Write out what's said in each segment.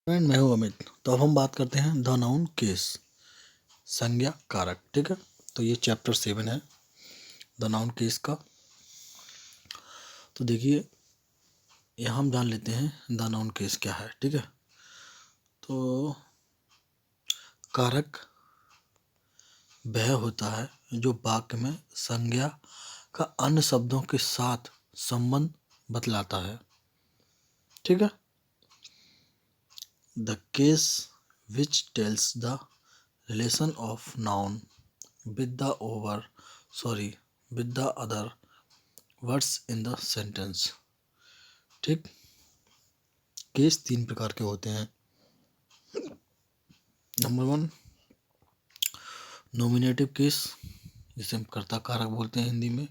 Friend, मैं हूँ अमित। तो अब हम बात करते हैं द नाउन केस, संज्ञा कारक। ठीक है, तो ये चैप्टर 7 है द नाउन केस का। तो देखिए, यहाँ हम जान लेते हैं द नाउन केस क्या है। ठीक है, तो कारक वह होता है जो वाक्य में संज्ञा का अन्य शब्दों के साथ संबंध बतलाता है। ठीक है, the case which tells the relation of noun with the with the other words in the sentence। ठीक, केस 3 प्रकार के होते हैं। नंबर 1 नॉमिनेटिव केस, जिसे हम कर्ता कारक बोलते हैं हिंदी में।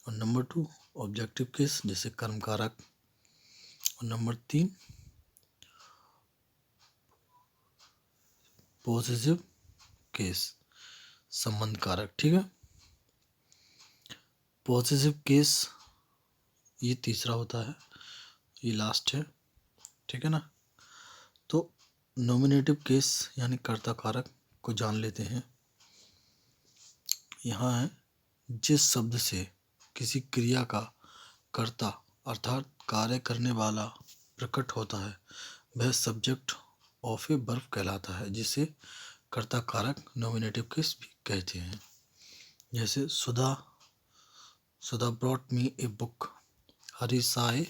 और नंबर 2 ऑब्जेक्टिव केस, जिसे कर्म कारक। और नंबर 3 पॉसेसिव केस, संबंध कारक। ठीक है, पॉसेसिव केस ये तीसरा होता है, ये लास्ट है। ठीक है ना। तो नॉमिनेटिव केस यानी कर्ता कारक को जान लेते हैं। यहाँ है, जिस शब्द से किसी क्रिया का कर्ता अर्थात कार्य करने वाला प्रकट होता है वह सब्जेक्ट ऑफ ए वर्ब कहलाता है, जिसे कर्ता कारक नॉमिनेटिव केस भी कहते हैं। जैसे सुधा ब्रॉट मी ए बुक, हरी सा ए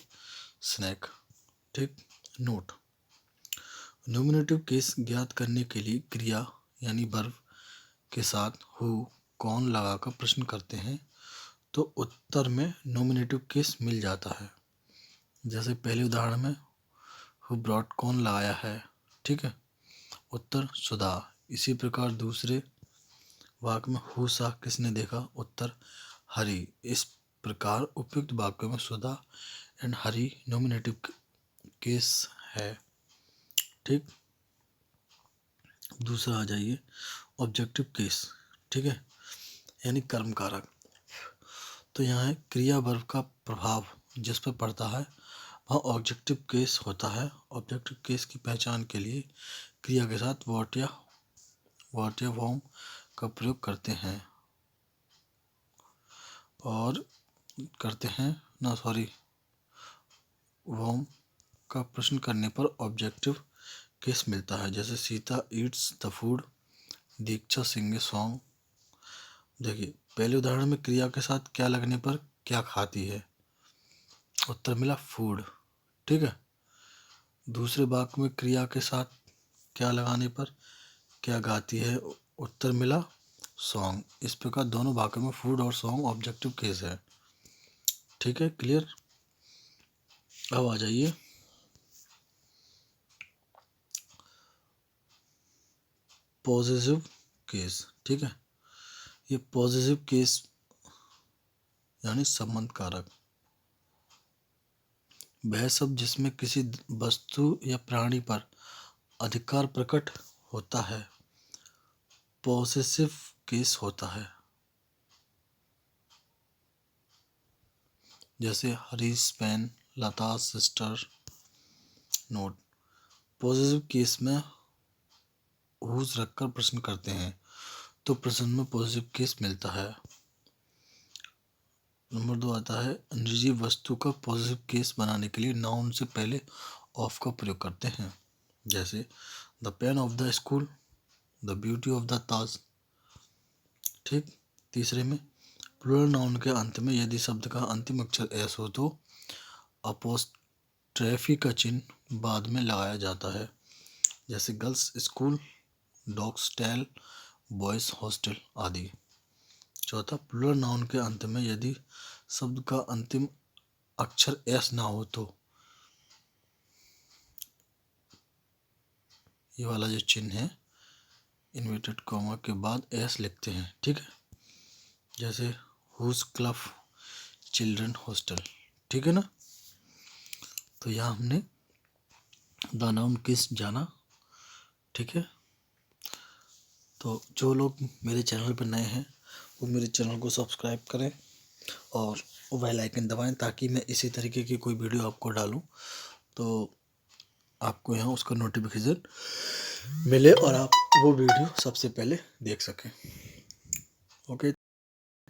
स्नैक। ठीक, नोट, नॉमिनेटिव केस ज्ञात करने के लिए क्रिया यानी वर्ब के साथ हु कौन लगाकर प्रश्न करते हैं तो उत्तर में नॉमिनेटिव केस मिल जाता है। जैसे पहले उदाहरण में हु ब्रॉट कौन लगाया है, ठीक है, उत्तर सुधा। इसी प्रकार दूसरे वाक्य में हु सा किसने देखा, उत्तर हरी। इस प्रकार उपयुक्त वाक्यों में सुधा एंड हरी नॉमिनेटिव केस है। ठीक, दूसरा आ जाइए ऑब्जेक्टिव केस। ठीक है, यानी कर्म कारक। तो यहाँ है, क्रिया वर्ब का प्रभाव जिस पर पड़ता है वह ऑब्जेक्टिव केस होता है। ऑब्जेक्टिव केस की पहचान के लिए क्रिया के साथ वॉट या वॉर्म का प्रयोग करते हैं और वॉर्म का प्रश्न करने पर ऑब्जेक्टिव केस मिलता है। जैसे Sita eats the food, Diksha sing a song. देखिए, पहले उदाहरण में क्रिया के साथ क्या लगने पर क्या खाती है, उत्तर मिला फूड। ठीक है, दूसरे वाक्य में क्रिया के साथ क्या लगाने पर क्या गाती है, उत्तर मिला सॉन्ग। इस प्रकार दोनों वाक्यों में फूड और सॉन्ग ऑब्जेक्टिव केस है। ठीक है, क्लियर। अब आ जाइए पॉसेसिव केस। ठीक है, ये पॉसेसिव केस यानी संबंध कारक वह शब्द जिसमें किसी वस्तु या प्राणी पर अधिकार प्रकट होता है पॉसेसिव केस होता है। जैसे हरीश पेन, लता सिस्टर। नोट, पॉसेसिव केस में हुज रखकर प्रश्न करते हैं तो प्रश्न में पॉसेसिव केस मिलता है। नंबर 2 आता है, निर्जीव वस्तु का पॉसेसिव केस बनाने के लिए नाउन से पहले ऑफ का प्रयोग करते हैं। जैसे the pen of the school, the beauty of the Taj. ठीक, तीसरे में प्लूरल नाउन के अंत में यदि शब्द का अंतिम अक्षर एस हो तो अपोस्ट्रोफी का चिन्ह बाद में लगाया जाता है। जैसे girls school, dogs tail, boys hostel आदि। चौथा, प्लूरल नाउन के अंत में यदि शब्द का अंतिम अक्षर एस ना हो तो ये वाला जो चिन्ह है इन्वर्टेड कॉमा के बाद एस लिखते हैं। ठीक है, जैसे हुज क्लब, चिल्ड्रन हॉस्टल। ठीक है ना। तो यहाँ हमने द नाउन केस जाना। ठीक है, तो जो लोग मेरे चैनल पर नए हैं वो मेरे चैनल को सब्सक्राइब करें और बेल आइकन दबाएं ताकि मैं इसी तरीके की कोई वीडियो आपको डालूं तो आपको यहाँ उसका नोटिफिकेशन मिले और आप वो वीडियो सबसे पहले देख सकें। ओके।